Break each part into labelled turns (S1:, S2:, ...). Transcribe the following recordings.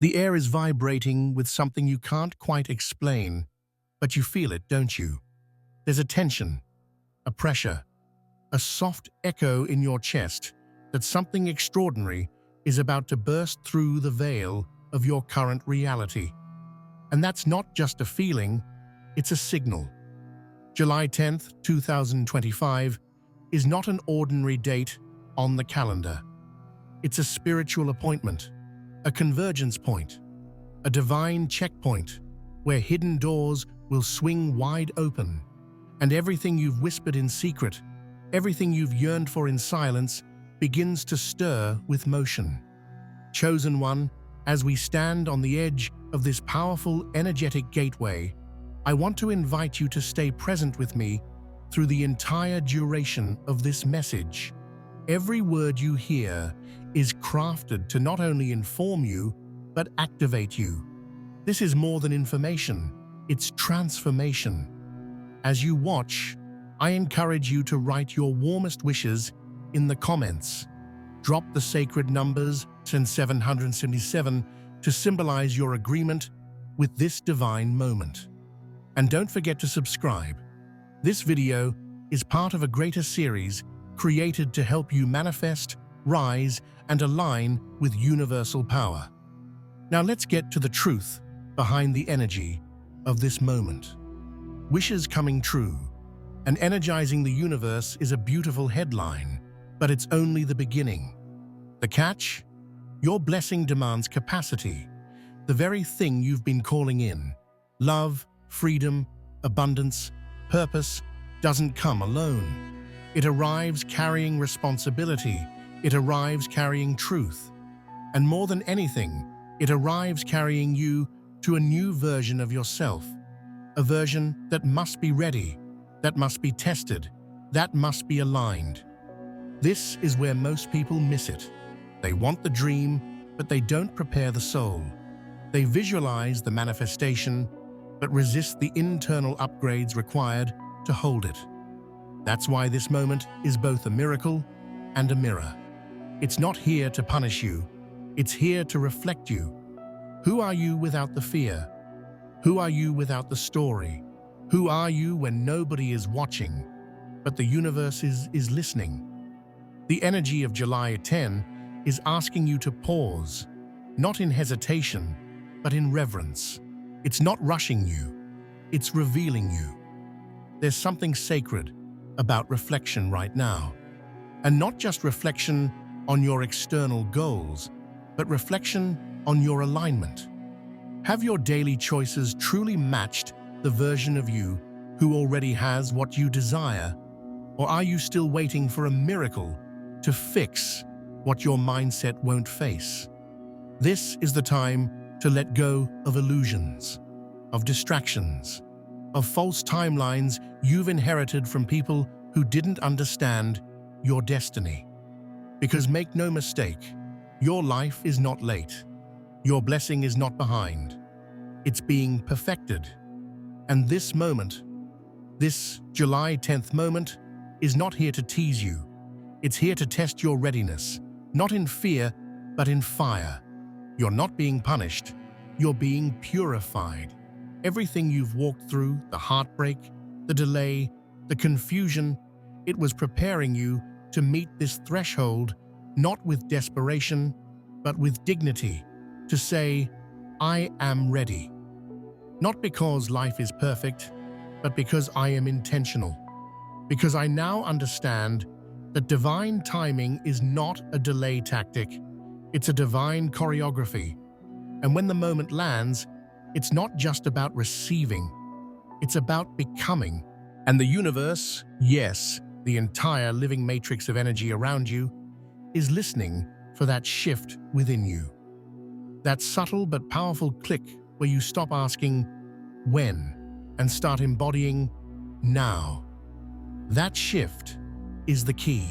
S1: The air is vibrating with something you can't quite explain, but you feel it, don't you? There's a tension, a pressure, a soft echo in your chest that something extraordinary is about to burst through the veil of your current reality. And that's not just a feeling, it's a signal. July 10th, 2025 is not an ordinary date on the calendar. It's a spiritual appointment, a convergence point, a divine checkpoint where hidden doors will swing wide open, and everything you've whispered in secret, everything you've yearned for in silence, begins to stir with motion. Chosen one, as we stand on the edge of this powerful, energetic gateway, I want to invite you to stay present with me through the entire duration of this message. Every word you hear is crafted to not only inform you, but activate you. This is more than information, it's transformation. As you watch, I encourage you to write your warmest wishes in the comments. Drop the sacred numbers 777 to symbolize your agreement with this divine moment. And don't forget to subscribe. This video is part of a greater series created to help you manifest, rise, and align with universal power. Now let's get to the truth behind the energy of this moment. Wishes coming true and energizing the universe is a beautiful headline, but it's only the beginning. The catch? Your blessing demands capacity, the very thing you've been calling in. Love, freedom, abundance, purpose doesn't come alone. It arrives carrying responsibility. It arrives carrying truth. And more than anything, it arrives carrying you to a new version of yourself. A version that must be ready, that must be tested, that must be aligned. This is where most people miss it. They want the dream, but they don't prepare the soul. They visualize the manifestation, but resist the internal upgrades required to hold it. That's why this moment is both a miracle and a mirror. It's not here to punish you. It's here to reflect you. Who are you without the fear? Who are you without the story? Who are you when nobody is watching, but the universe is listening? The energy of July 10 is asking you to pause, not in hesitation, but in reverence. It's not rushing you, it's revealing you. There's something sacred about reflection right now. And not just reflection on your external goals, but reflection on your alignment. Have your daily choices truly matched the version of you who already has what you desire? Or are you still waiting for a miracle to fix what your mindset won't face? This is the time to let go of illusions, of distractions, of false timelines you've inherited from people who didn't understand your destiny. Because make no mistake, your life is not late. Your blessing is not behind. It's being perfected. And this moment, this July 10th moment, is not here to tease you. It's here to test your readiness, not in fear, but in fire. You're not being punished. You're being purified. Everything you've walked through, the heartbreak, the delay, the confusion, it was preparing you to meet this threshold, not with desperation, but with dignity, to say, I am ready. Not because life is perfect, but because I am intentional. Because I now understand that divine timing is not a delay tactic, it's a divine choreography. And when the moment lands, it's not just about receiving, it's about becoming. And the universe, yes, the entire living matrix of energy around you, is listening for that shift within you. That subtle but powerful click where you stop asking, when, and start embodying, now. That shift is the key.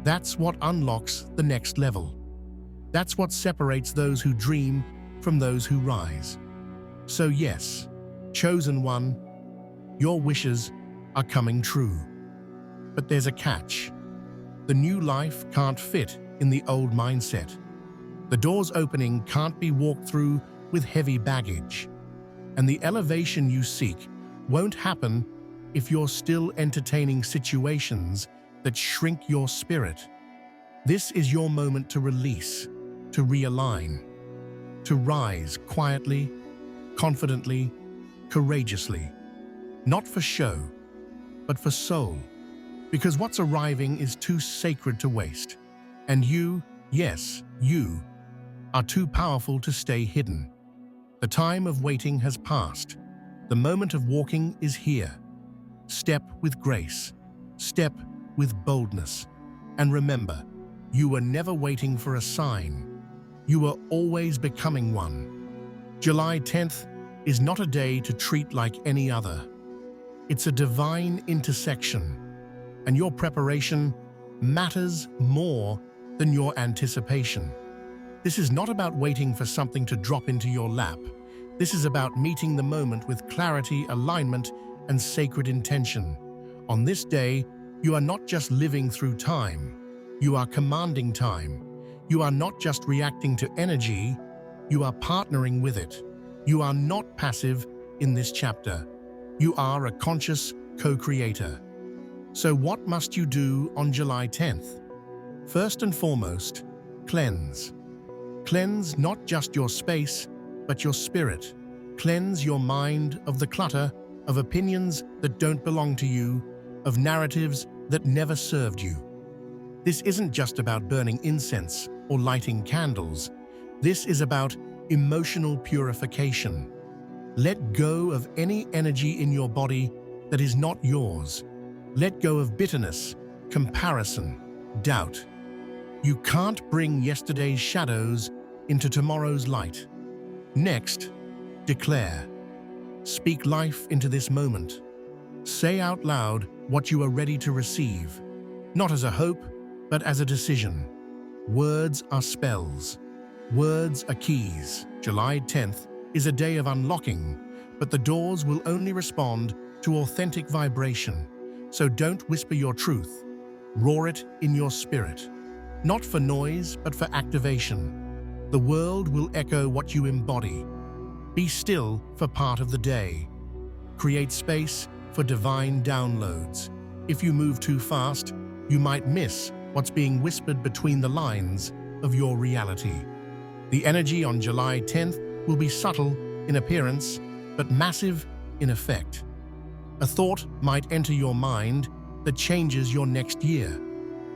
S1: That's what unlocks the next level. That's what separates those who dream from those who rise. So yes, chosen one, your wishes are coming true. But there's a catch. The new life can't fit in the old mindset. The doors opening can't be walked through with heavy baggage, and the elevation you seek won't happen if you're still entertaining situations that shrink your spirit. This is your moment to release, to realign, to rise quietly, confidently, courageously. Not for show, but for soul. Because what's arriving is too sacred to waste. And you, yes, you, are too powerful to stay hidden. The time of waiting has passed. The moment of walking is here. Step with grace. Step with boldness. And remember, you were never waiting for a sign. You were always becoming one. July 10th is not a day to treat like any other. It's a divine intersection, and your preparation matters more than your anticipation. This is not about waiting for something to drop into your lap. This is about meeting the moment with clarity, alignment, and sacred intention. On this day, you are not just living through time. You are commanding time. You are not just reacting to energy. You are partnering with it. You are not passive in this chapter. You are a conscious co-creator. So what must you do on July 10th? First and foremost, cleanse. Cleanse not just your space, but your spirit. Cleanse your mind of the clutter, of opinions that don't belong to you, of narratives that never served you. This isn't just about burning incense or lighting candles. This is about emotional purification. Let go of any energy in your body that is not yours. Let go of bitterness, comparison, doubt. You can't bring yesterday's shadows into tomorrow's light. Next, declare. Speak life into this moment. Say out loud what you are ready to receive, not as a hope, but as a decision. Words are spells. Words are keys. July 10th is a day of unlocking, but the doors will only respond to authentic vibration. So don't whisper your truth. Roar it in your spirit. Not for noise, but for activation. The world will echo what you embody. Be still for part of the day. Create space for divine downloads. If you move too fast, you might miss what's being whispered between the lines of your reality. The energy on July 10th will be subtle in appearance, but massive in effect. A thought might enter your mind that changes your next year.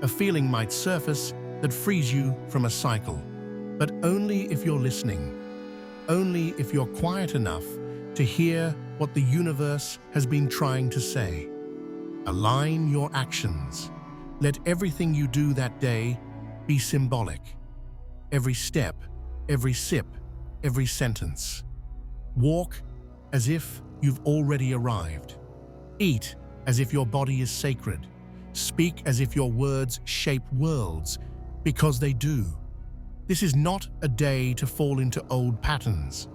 S1: A feeling might surface that frees you from a cycle. But only if you're listening. Only if you're quiet enough to hear what the universe has been trying to say. Align your actions. Let everything you do that day be symbolic. Every step, every sip, every sentence. Walk as if you've already arrived. Eat as if your body is sacred. Speak as if your words shape worlds, because they do. This is not a day to fall into old patterns.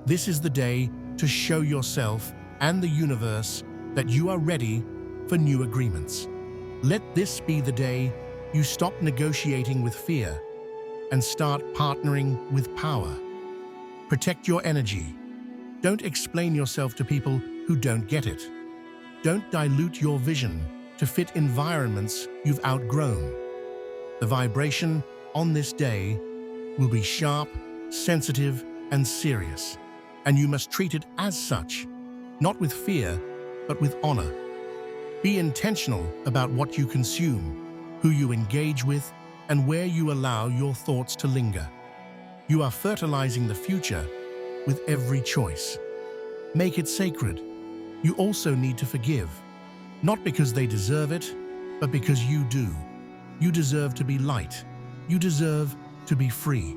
S1: This is the day to show yourself and the universe that you are ready for new agreements. Let this be the day you stop negotiating with fear and start partnering with power. Protect your energy. Don't explain yourself to people who don't get it. Don't dilute your vision to fit environments you've outgrown. The vibration on this day will be sharp, sensitive, and serious, and you must treat it as such, not with fear, but with honor. Be intentional about what you consume, who you engage with, and where you allow your thoughts to linger. You are fertilizing the future with every choice. Make it sacred. You also need to forgive, not because they deserve it, but because you do. You deserve to be light. You deserve to be free.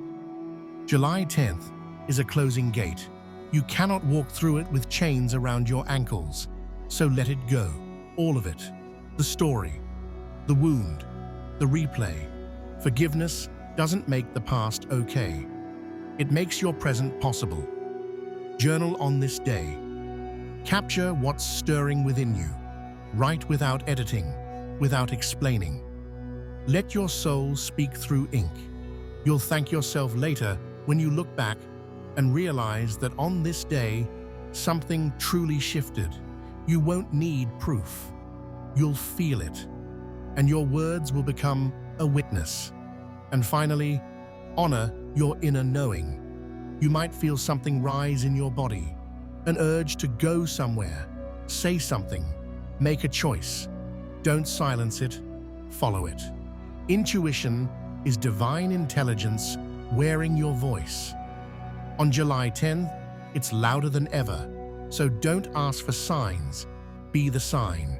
S1: July 10th is a closing gate. You cannot walk through it with chains around your ankles. So let it go. All of it. The story, the wound, the replay. Forgiveness doesn't make the past okay. It makes your present possible. Journal on this day. Capture what's stirring within you. Write without editing, without explaining. Let your soul speak through ink. You'll thank yourself later when you look back and realize that on this day, something truly shifted. You won't need proof. You'll feel it, and your words will become a witness. And finally, honor your inner knowing. You might feel something rise in your body, an urge to go somewhere, say something, make a choice. Don't silence it, follow it. Intuition is divine intelligence wearing your voice. On July 10th, it's louder than ever, so don't ask for signs, be the sign.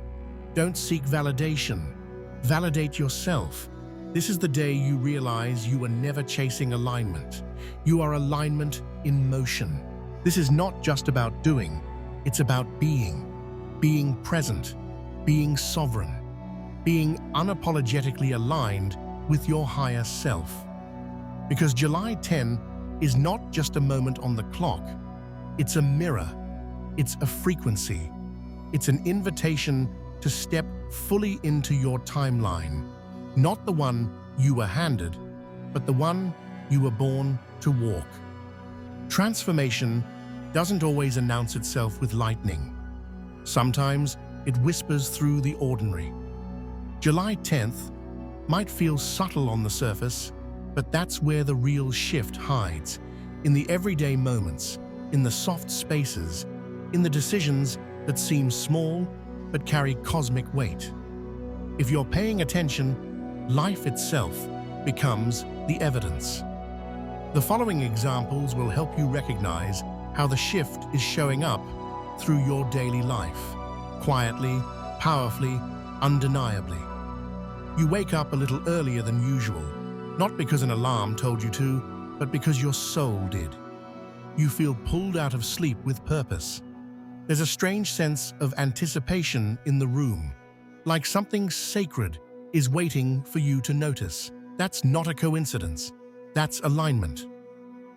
S1: Don't seek validation, validate yourself. This is the day you realize you are never chasing alignment. You are alignment in motion. This is not just about doing, it's about being present, being sovereign, being unapologetically aligned with your higher self. Because July 10 is not just a moment on the clock, it's a mirror, it's a frequency, it's an invitation to step fully into your timeline, not the one you were handed, but the one you were born to walk. Transformation doesn't always announce itself with lightning. Sometimes it whispers through the ordinary. July 10th might feel subtle on the surface, but that's where the real shift hides, in the everyday moments, in the soft spaces, in the decisions that seem small but carry cosmic weight. If you're paying attention, life itself becomes the evidence. The following examples will help you recognize how the shift is showing up through your daily life, quietly, powerfully, undeniably. You wake up a little earlier than usual, not because an alarm told you to, but because your soul did. You feel pulled out of sleep with purpose. There's a strange sense of anticipation in the room, like something sacred is waiting for you to notice. That's not a coincidence. That's alignment.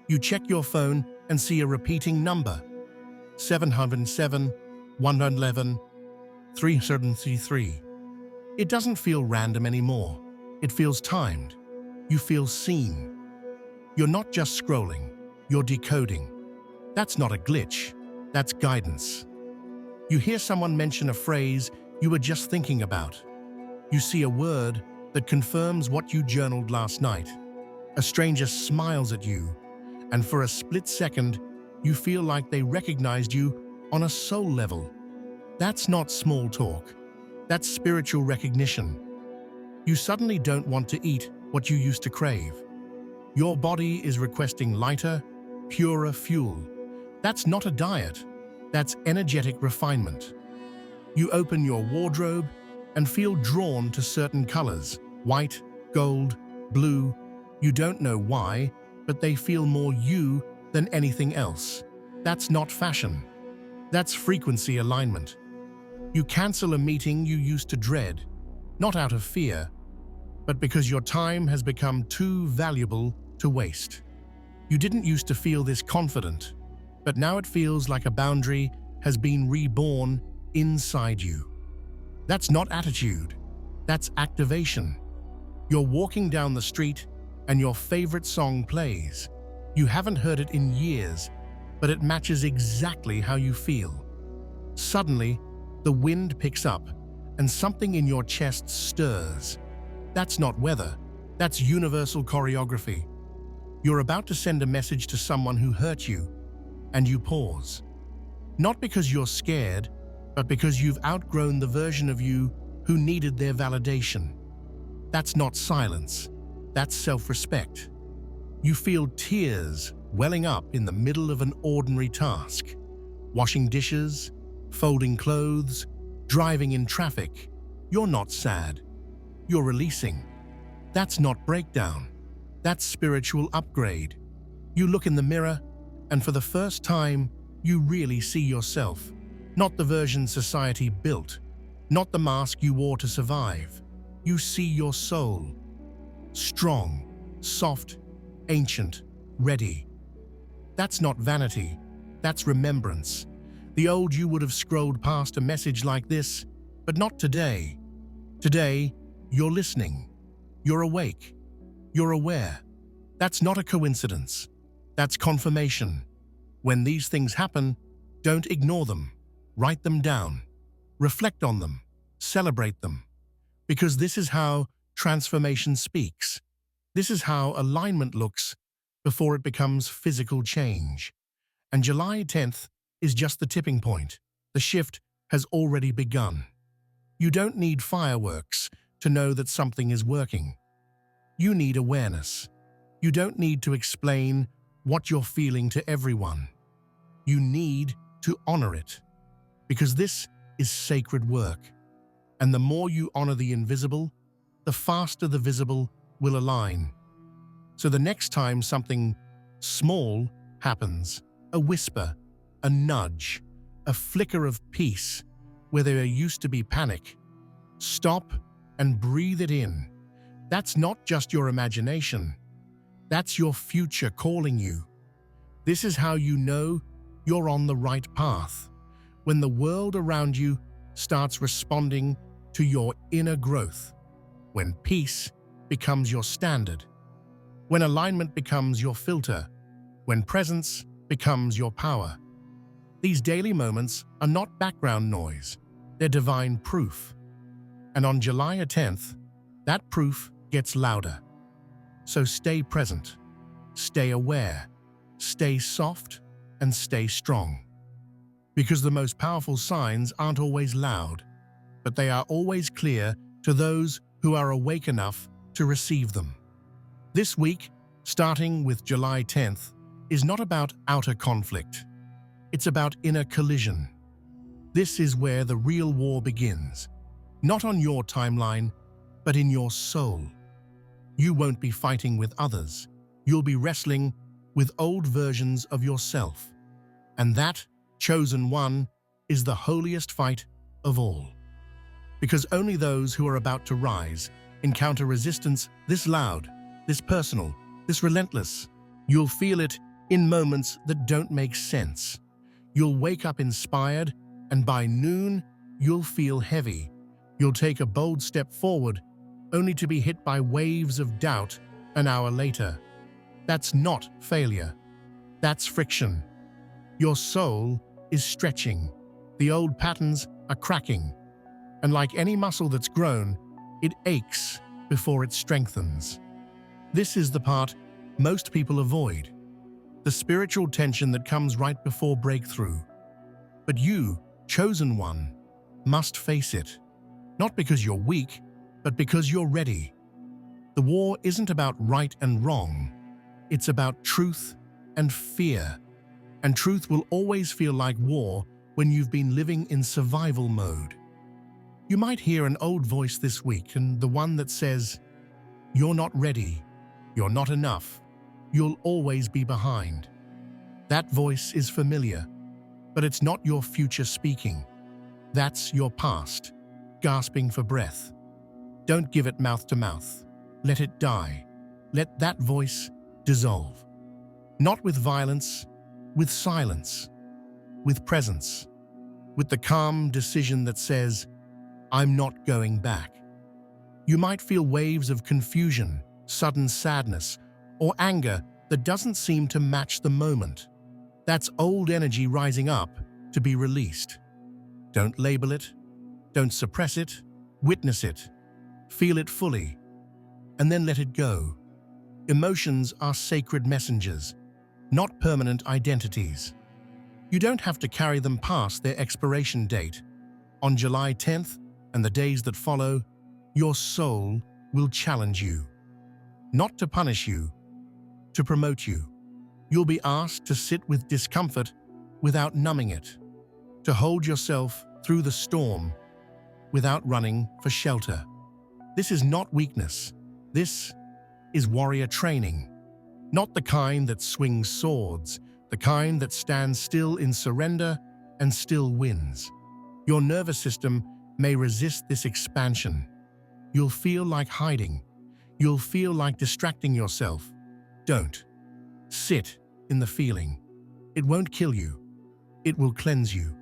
S1: You check your phone and see a repeating number, 707, 111, 333. It doesn't feel random anymore. It feels timed. You feel seen. You're not just scrolling, you're decoding. That's not a glitch, that's guidance. You hear someone mention a phrase you were just thinking about. You see a word that confirms what you journaled last night. A stranger smiles at you, and for a split second, you feel like they recognized you on a soul level. That's not small talk. That's spiritual recognition. You suddenly don't want to eat what you used to crave. Your body is requesting lighter, purer fuel. That's not a diet. That's energetic refinement. You open your wardrobe and feel drawn to certain colors, white, gold, blue. You don't know why, but they feel more you than anything else. That's not fashion. That's frequency alignment. You cancel a meeting you used to dread, not out of fear, but because your time has become too valuable to waste. You didn't used to feel this confident, but now it feels like a boundary has been reborn inside you. That's not attitude, that's activation. You're walking down the street and your favorite song plays. You haven't heard it in years, but it matches exactly how you feel. Suddenly, the wind picks up and something in your chest stirs. That's not weather, that's universal choreography. You're about to send a message to someone who hurt you, and you pause. Not because you're scared, but because you've outgrown the version of you who needed their validation. That's not silence, that's self-respect. You feel tears welling up in the middle of an ordinary task. Washing dishes, folding clothes, driving in traffic. You're not sad. You're releasing. That's not breakdown. That's spiritual upgrade. You look in the mirror, and for the first time, you really see yourself. Not the version society built, not the mask you wore to survive. You see your soul. Strong, soft, ancient, ready. That's not vanity, that's remembrance. The old you would have scrolled past a message like this, but not today. Today, you're listening. You're awake. You're aware. That's not a coincidence. That's confirmation. When these things happen, don't ignore them. Write them down. Reflect on them. Celebrate them. Because this is how transformation speaks. This is how alignment looks before it becomes physical change. And July 10th is just the tipping point. The shift has already begun. You don't need fireworks to know that something is working. You need awareness. You don't need to explain what you're feeling to everyone. You need to honor it. Because this is sacred work. And the more you honor the invisible, the faster the visible will align. So the next time something small happens, a whisper, a nudge, a flicker of peace where there used to be panic, stop and breathe it in. That's not just your imagination. That's your future calling you. This is how you know you're on the right path. When the world around you starts responding to your inner growth. When peace becomes your standard. When alignment becomes your filter. When presence becomes your power. These daily moments are not background noise. They're divine proof. And on July 10th, that proof gets louder. So stay present, stay aware, stay soft, and stay strong. Because the most powerful signs aren't always loud, but they are always clear to those who are awake enough to receive them. This week, starting with July 10th, is not about outer conflict. It's about inner collision. This is where the real war begins. Not on your timeline, but in your soul. You won't be fighting with others. You'll be wrestling with old versions of yourself. And that chosen one is the holiest fight of all. Because only those who are about to rise encounter resistance this loud, this personal, this relentless. You'll feel it in moments that don't make sense. You'll wake up inspired, and by noon, you'll feel heavy. You'll take a bold step forward, only to be hit by waves of doubt an hour later. That's not failure. That's friction. Your soul is stretching. The old patterns are cracking. And like any muscle that's grown, it aches before it strengthens. This is the part most people avoid. The spiritual tension that comes right before breakthrough. But you, chosen one, must face it. Not because you're weak, but because you're ready. The war isn't about right and wrong. It's about truth and fear. And truth will always feel like war when you've been living in survival mode. You might hear an old voice this week, and the one that says, "You're not ready. You're not enough. You'll always be behind." That voice is familiar, but it's not your future speaking. That's your past, gasping for breath. Don't give it mouth to mouth. Let it die. Let that voice dissolve. Not with violence, with silence, with presence, with the calm decision that says, "I'm not going back." You might feel waves of confusion, sudden sadness, or anger that doesn't seem to match the moment. That's old energy rising up to be released. Don't label it. Don't suppress it. Witness it. Feel it fully. And then let it go. Emotions are sacred messengers, not permanent identities. You don't have to carry them past their expiration date. On July 10th and the days that follow, your soul will challenge you. Not to punish you, to promote you. You'll be asked to sit with discomfort without numbing it, to hold yourself through the storm without running for shelter. This is not weakness. This is warrior training. Not the kind that swings swords, the kind that stands still in surrender and still wins. Your nervous system may resist this expansion. You'll feel like hiding. You'll feel like distracting yourself. Don't. Sit in the feeling. It won't kill you. It will cleanse you.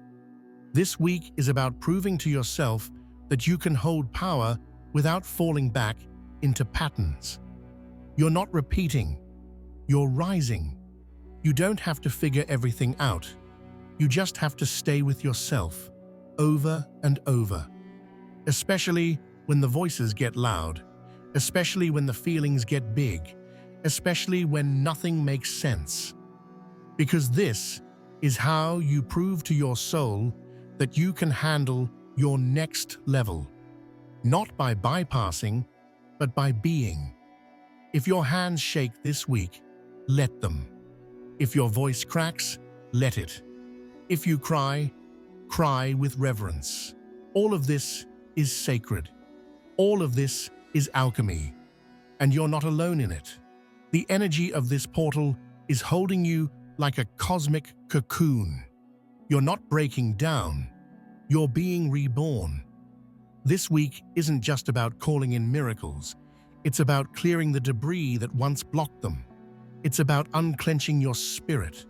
S1: This week is about proving to yourself that you can hold power without falling back into patterns. You're not repeating. You're rising. You don't have to figure everything out. You just have to stay with yourself, over and over. Especially when the voices get loud, especially when the feelings get big, especially when nothing makes sense. Because this is how you prove to your soul that you can handle your next level. Not by bypassing, but by being. If your hands shake this week, let them. If your voice cracks, let it. If you cry, cry with reverence. All of this is sacred. All of this is alchemy. And you're not alone in it. The energy of this portal is holding you like a cosmic cocoon. You're not breaking down. You're being reborn. This week isn't just about calling in miracles. It's about clearing the debris that once blocked them. It's about unclenching your spirit,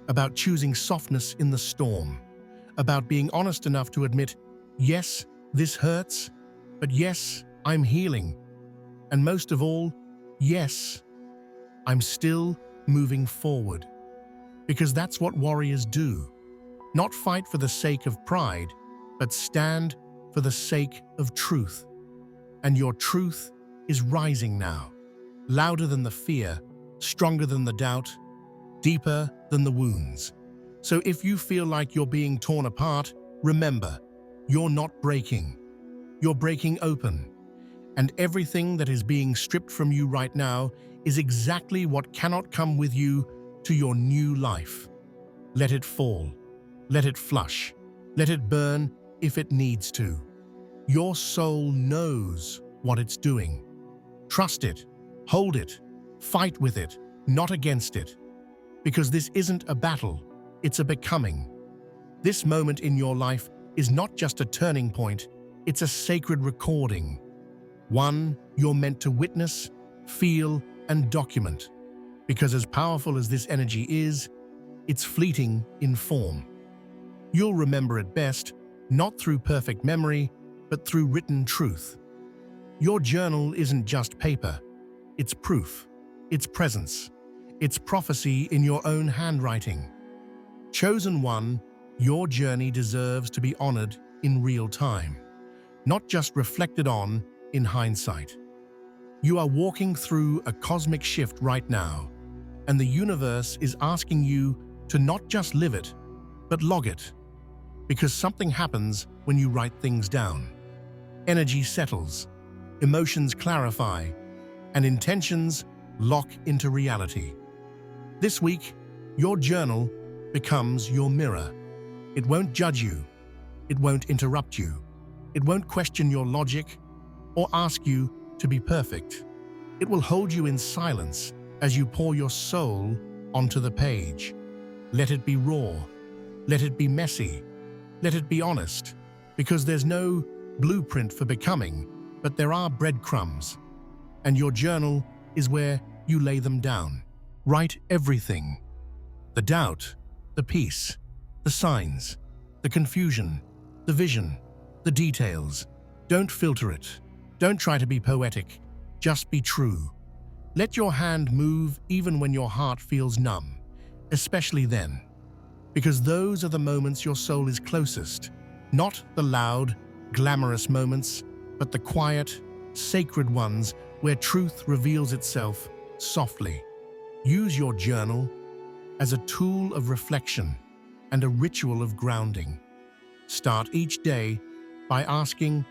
S1: about choosing softness in the storm, about being honest enough to admit, yes, this hurts, but yes, I'm healing. And most of all, yes, I'm still moving forward. Because that's what warriors do. Not fight for the sake of pride, but stand for the sake of truth. And your truth is rising now, louder than the fear, stronger than the doubt, deeper than the wounds. So if you feel like you're being torn apart, remember, you're not breaking. You're breaking open. And everything that is being stripped from you right now is exactly what cannot come with you to your new life. Let it fall. Let it flush. Let it burn if it needs to. Your soul knows what it's doing. Trust it. Hold it. Fight with it, not against it. Because this isn't a battle, it's a becoming. This moment in your life is not just a turning point, it's a sacred recording. One you're meant to witness, feel, and document. Because as powerful as this energy is, it's fleeting in form. You'll remember it best, not through perfect memory, but through written truth. Your journal isn't just paper, it's proof, it's presence, it's prophecy in your own handwriting. Chosen one, your journey deserves to be honored in real time, not just reflected on in hindsight. You are walking through a cosmic shift right now, and the universe is asking you to not just live it, but log it. Because something happens when you write things down. Energy settles, emotions clarify, and intentions lock into reality. This week, your journal becomes your mirror. It won't judge you. It won't interrupt you. It won't question your logic or ask you to be perfect. It will hold you in silence as you pour your soul onto the page. Let it be raw. Let it be messy. Let it be honest. Because there's no blueprint for becoming, but there are breadcrumbs. And your journal is where you lay them down. Write everything. The doubt, the peace, the signs, the confusion, the vision, the details. Don't filter it. Don't try to be poetic. Just be true. Let your hand move even when your heart feels numb, especially then. Because those are the moments your soul is closest. Not the loud, glamorous moments, but the quiet, sacred ones where truth reveals itself softly. Use your journal as a tool of reflection and a ritual of grounding. Start each day by asking,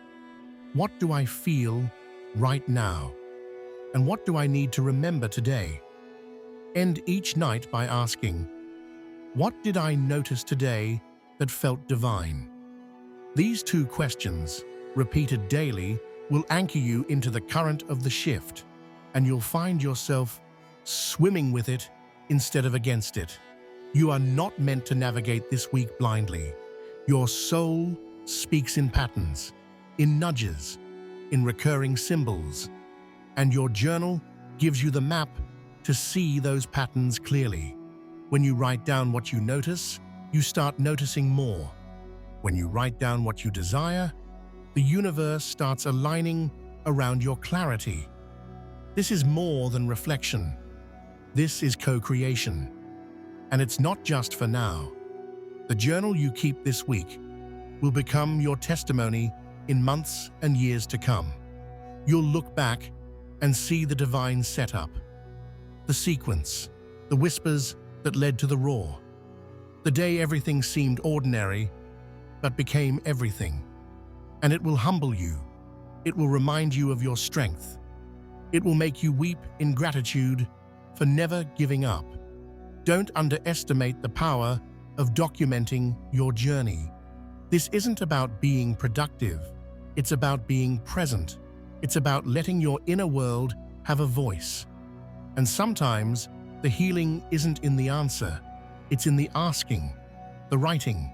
S1: what do I feel right now? And what do I need to remember today? End each night by asking, what did I notice today that felt divine? These two questions, repeated daily, will anchor you into the current of the shift, and you'll find yourself swimming with it instead of against it. You are not meant to navigate this week blindly. Your soul speaks in patterns, in nudges, in recurring symbols, and your journal gives you the map to see those patterns clearly. When you write down what you notice, you start noticing more. When you write down what you desire, the universe starts aligning around your clarity. This is more than reflection. This is co-creation. And it's not just for now. The journal you keep this week will become your testimony in months and years to come. You'll look back and see the divine setup, the sequence, the whispers that led to the roar, the day everything seemed ordinary but became everything. And it will humble you. It will remind you of your strength. It will make you weep in gratitude for never giving up. Don't underestimate the power of documenting your journey. This isn't about being productive. It's about being present. It's about letting your inner world have a voice. And sometimes the healing isn't in the answer. It's in the asking, the writing,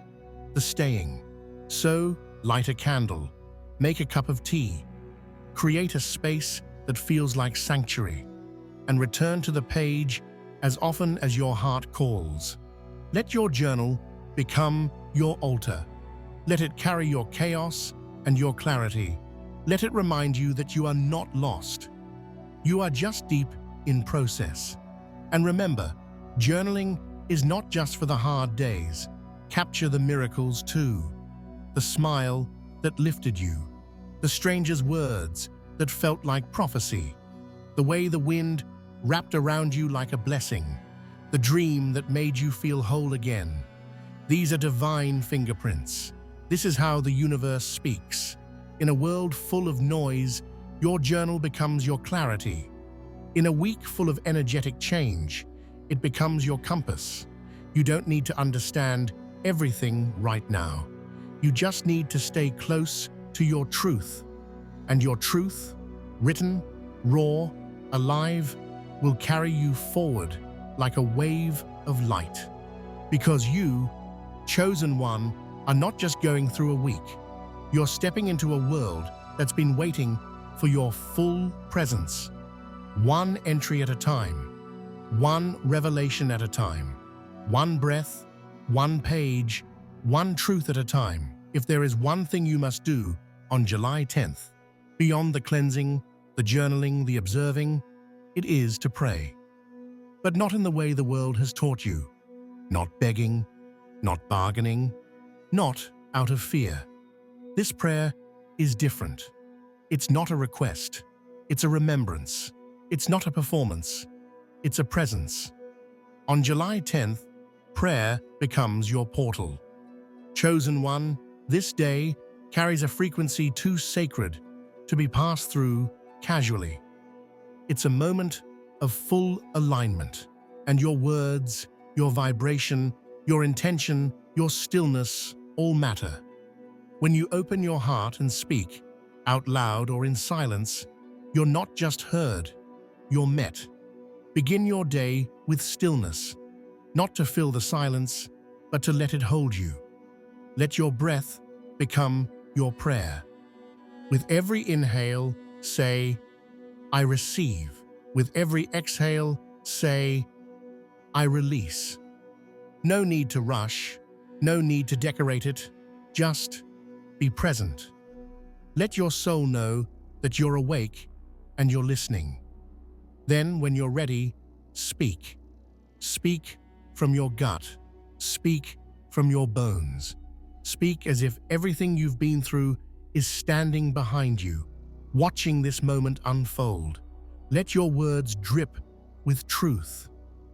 S1: the staying. So, light a candle, make a cup of tea, create a space that feels like sanctuary, and return to the page as often as your heart calls. Let your journal become your altar. Let it carry your chaos and your clarity. Let it remind you that you are not lost. You are just deep in process. And remember, journaling is not just for the hard days. Capture the miracles too. The smile that lifted you. The stranger's words that felt like prophecy. The way the wind wrapped around you like a blessing. The dream that made you feel whole again. These are divine fingerprints. This is how the universe speaks. In a world full of noise, your journal becomes your clarity. In a week full of energetic change, it becomes your compass. You don't need to understand everything right now. You just need to stay close to your truth. And your truth, written, raw, alive, will carry you forward like a wave of light. Because you, chosen one, are not just going through a week. You're stepping into a world that's been waiting for your full presence. One entry at a time, one revelation at a time, one breath, one page, one truth at a time. If there is one thing you must do on July 10th, beyond the cleansing, the journaling, the observing, it is to pray. But not in the way the world has taught you. Not begging, not bargaining, not out of fear. This prayer is different. It's not a request. It's a remembrance. It's not a performance. It's a presence. On July 10th, prayer becomes your portal. Chosen one, this day carries a frequency too sacred to be passed through casually. It's a moment of full alignment, and your words, your vibration, your intention, your stillness all matter. When you open your heart and speak, out loud or in silence, you're not just heard, you're met. Begin your day with stillness, not to fill the silence, but to let it hold you. Let your breath become your prayer. With every inhale, say, I receive. With every exhale, say, I release. No need to rush, no need to decorate it, just be present. Let your soul know that you're awake and you're listening. Then, when you're ready, speak. Speak from your gut. Speak from your bones. Speak as if everything you've been through is standing behind you, watching this moment unfold. Let your words drip with truth,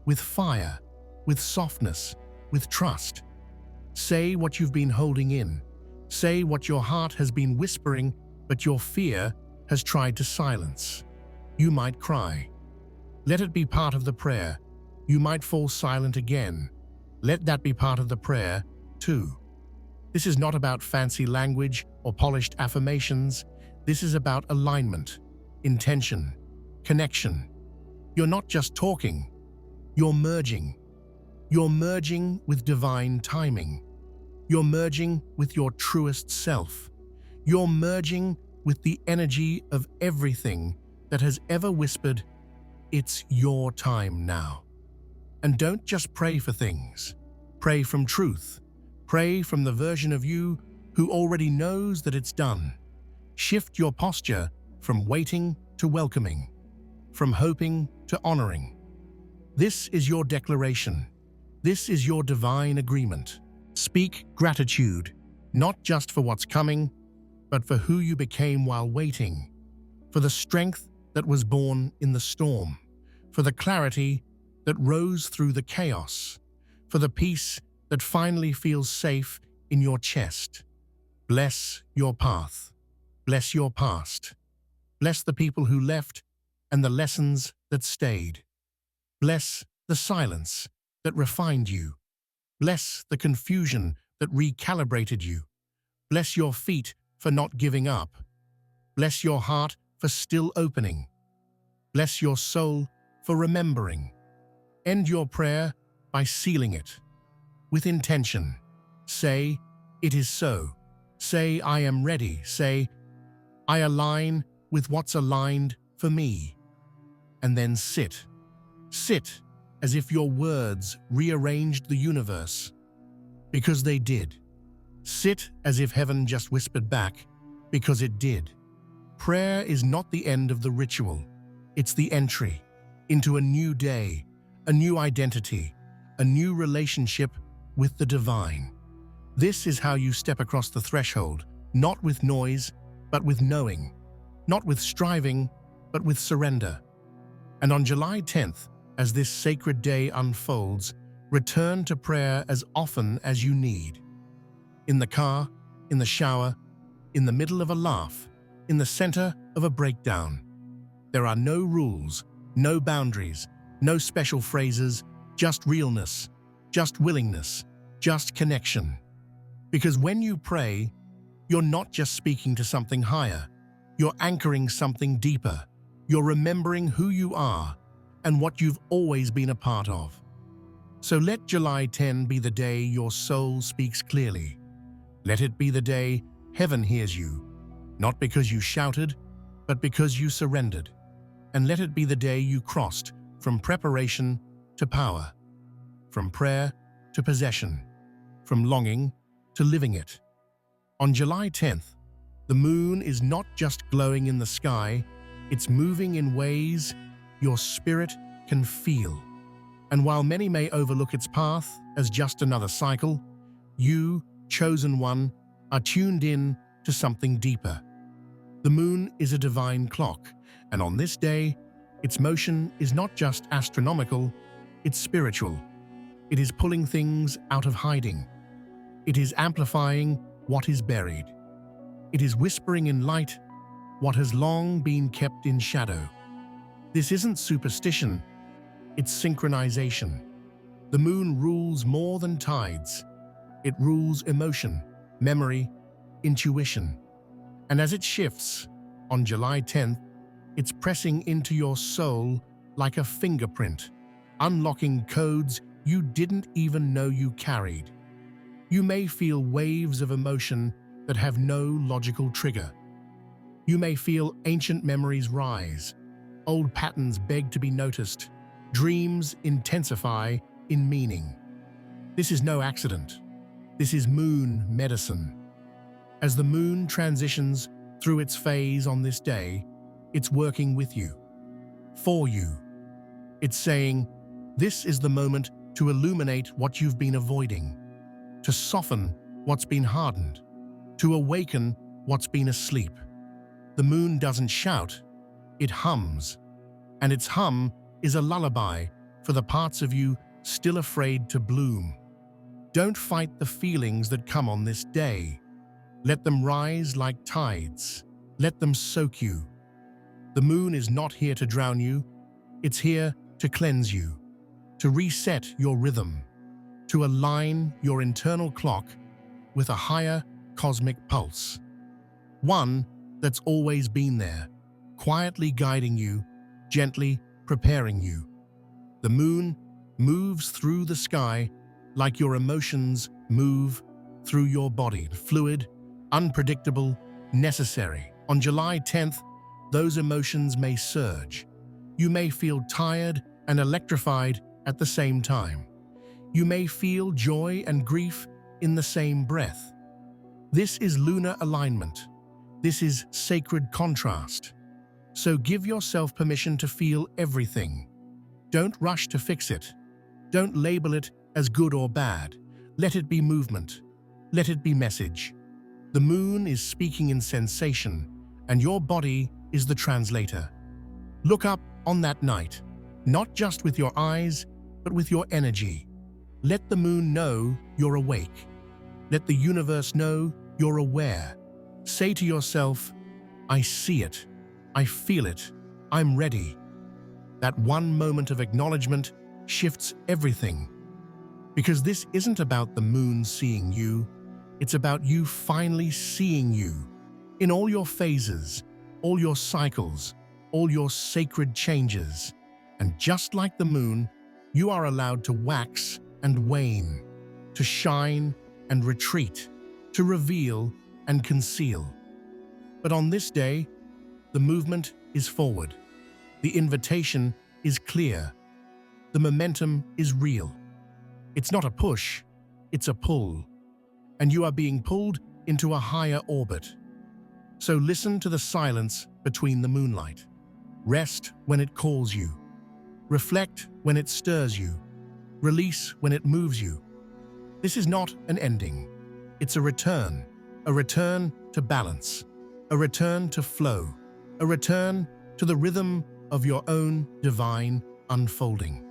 S1: with fire, with softness, with trust. Say what you've been holding in. Say what your heart has been whispering, but your fear has tried to silence. You might cry. Let it be part of the prayer. You might fall silent again. Let that be part of the prayer, too. This is not about fancy language or polished affirmations. This is about alignment, intention, connection. You're not just talking. You're merging. You're merging with divine timing. You're merging with your truest self. You're merging with the energy of everything that has ever whispered, it's your time now. And don't just pray for things. Pray from truth. Pray from the version of you who already knows that it's done. Shift your posture from waiting to welcoming, from hoping to honoring. This is your declaration. This is your divine agreement. Speak gratitude, not just for what's coming, but for who you became while waiting, for the strength that was born in the storm, for the clarity that rose through the chaos, for the peace that finally feels safe in your chest. Bless your path. Bless your past. Bless the people who left and the lessons that stayed. Bless the silence that refined you. Bless the confusion that recalibrated you. Bless your feet for not giving up. Bless your heart for still opening. Bless your soul for remembering. End your prayer by sealing it. With intention, say, "It is so." Say, "I am ready." Say, "I align with what's aligned for me." And then sit. Sit as if your words rearranged the universe. Because they did. Sit as if heaven just whispered back, because it did. Prayer is not the end of the ritual. It's the entry into a new day, a new identity, a new relationship with the divine. This is how you step across the threshold, not with noise, but with knowing, not with striving, but with surrender. And on July 10th, as this sacred day unfolds, return to prayer as often as you need. In the car, in the shower, in the middle of a laugh, in the center of a breakdown. There are no rules, no boundaries, no special phrases, just realness, just willingness, just connection. Because when you pray, you're not just speaking to something higher, you're anchoring something deeper. You're remembering who you are and what you've always been a part of. So let July 10 be the day your soul speaks clearly. Let it be the day heaven hears you, not because you shouted, but because you surrendered. And let it be the day you crossed from preparation to power, from prayer to possession, from longing to living it. On July 10th, the moon is not just glowing in the sky, it's moving in ways your spirit can feel. And while many may overlook its path as just another cycle, you, chosen one, are tuned in to something deeper. The moon is a divine clock, and on this day, its motion is not just astronomical, it's spiritual. It is pulling things out of hiding. It is amplifying what is buried. It is whispering in light what has long been kept in shadow. This isn't superstition, it's synchronization. The moon rules more than tides. It rules emotion, memory, intuition. And as it shifts, on July 10th, it's pressing into your soul like a fingerprint, unlocking codes you didn't even know you carried. You may feel waves of emotion that have no logical trigger. You may feel ancient memories rise, old patterns beg to be noticed, dreams intensify in meaning. This is no accident. This is moon medicine. As the moon transitions through its phase on this day, it's working with you, for you. It's saying, this is the moment to illuminate what you've been avoiding, to soften what's been hardened, to awaken what's been asleep. The moon doesn't shout, it hums, and its hum is a lullaby for the parts of you still afraid to bloom. Don't fight the feelings that come on this day. Let them rise like tides. Let them soak you. The moon is not here to drown you. It's here to cleanse you, to reset your rhythm, to align your internal clock with a higher cosmic pulse. One that's always been there, quietly guiding you, gently preparing you. The moon moves through the sky like your emotions move through your body, fluid, unpredictable, necessary. On July 10th, those emotions may surge. You may feel tired and electrified at the same time. You may feel joy and grief in the same breath. This is lunar alignment. This is sacred contrast. So give yourself permission to feel everything. Don't rush to fix it. Don't label it as good or bad. Let it be movement. Let it be message. The moon is speaking in sensation, and your body is the translator. Look up on that night, not just with your eyes, but with your energy. Let the moon know you're awake. Let the universe know you're aware. Say to yourself, I see it. I feel it. I'm ready. That one moment of acknowledgement shifts everything. Because this isn't about the moon seeing you, it's about you finally seeing you. In all your phases, all your cycles, all your sacred changes. And just like the moon, you are allowed to wax and wane, to shine and retreat, to reveal and conceal. But on this day, the movement is forward. The invitation is clear. The momentum is real. It's not a push, it's a pull. And you are being pulled into a higher orbit. So listen to the silence between the moonlight. Rest when it calls you. Reflect when it stirs you. Release when it moves you. This is not an ending. It's a return to balance, a return to flow, a return to the rhythm of your own divine unfolding.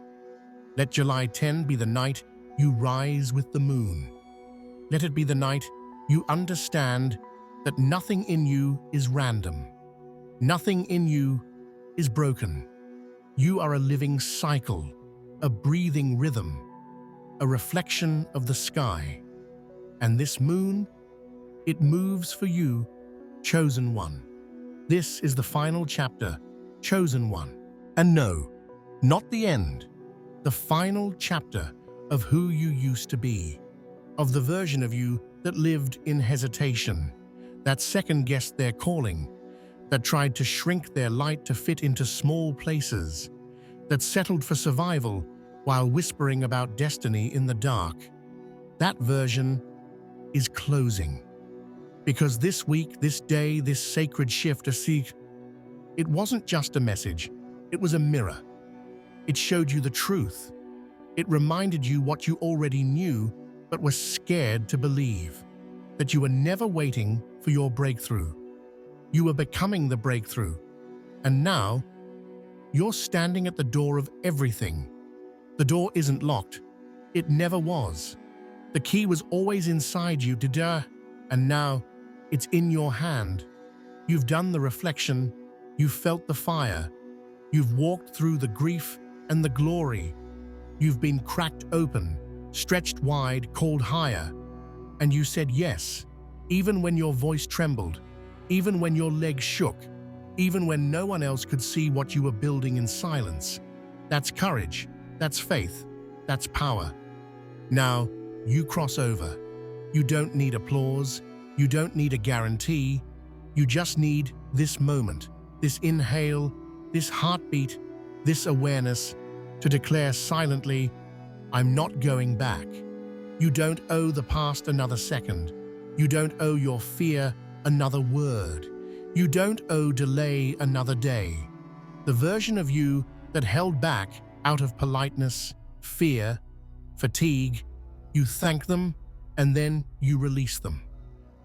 S1: Let July 10 be the night you rise with the moon. Let it be the night you understand that nothing in you is random. Nothing in you is broken. You are a living cycle, a breathing rhythm, a reflection of the sky. And this moon, it moves for you, chosen one. This is the final chapter, chosen one. And no, not the end. The final chapter of who you used to be, of the version of you that lived in hesitation, that second-guessed their calling, that tried to shrink their light to fit into small places, that settled for survival while whispering about destiny in the dark. That version is closing. Because this week, this day, this sacred shift to seek, it wasn't just a message, it was a mirror. It showed you the truth. It reminded you what you already knew, but were scared to believe, that you were never waiting for your breakthrough. You were becoming the breakthrough. And now, you're standing at the door of everything. The door isn't locked. It never was. The key was always inside you, and now it's in your hand. You've done the reflection. You've felt the fire. You've walked through the grief and the glory. You've been cracked open, stretched wide, called higher. And you said yes, even when your voice trembled, even when your legs shook, even when no one else could see what you were building in silence. That's courage, that's faith, that's power. Now, you cross over. You don't need applause, you don't need a guarantee, you just need this moment, this inhale, this heartbeat, this awareness to declare silently, I'm not going back. You don't owe the past another second. You don't owe your fear another word. You don't owe delay another day. The version of you that held back out of politeness, fear, fatigue, you thank them and then you release them.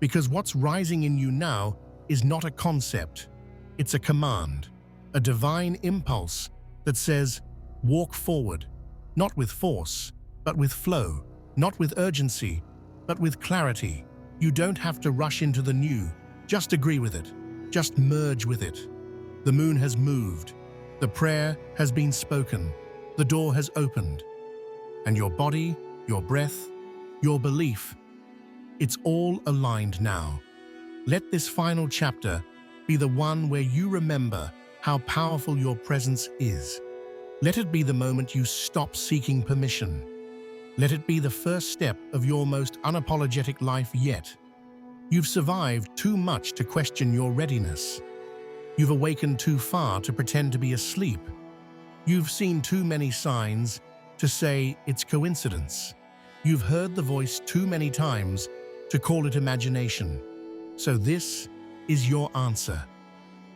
S1: Because what's rising in you now is not a concept. It's a command, a divine impulse that says, walk forward, not with force, but with flow, not with urgency, but with clarity. You don't have to rush into the new. Just agree with it. Just merge with it. The moon has moved. The prayer has been spoken. The door has opened. And your body, your breath, your belief, it's all aligned now. Let this final chapter be the one where you remember how powerful your presence is. Let it be the moment you stop seeking permission. Let it be the first step of your most unapologetic life yet. You've survived too much to question your readiness. You've awakened too far to pretend to be asleep. You've seen too many signs to say it's coincidence. You've heard the voice too many times to call it imagination. So this is your answer.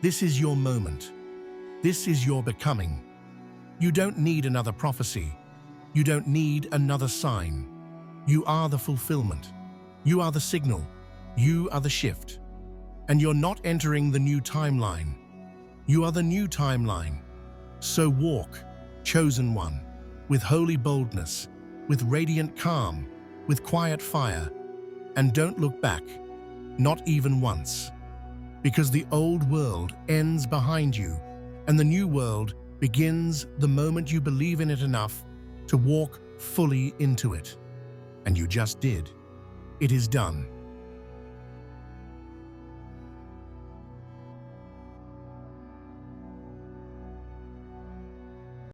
S1: This is your moment. This is your becoming. You don't need another prophecy. You don't need another sign. You are the fulfillment. You are the signal. You are the shift. And you're not entering the new timeline. You are the new timeline. So walk, chosen one, with holy boldness, with radiant calm, with quiet fire, and don't look back, not even once. Because the old world ends behind you, and the new world begins the moment you believe in it enough to walk fully into it. And you just did. It is done.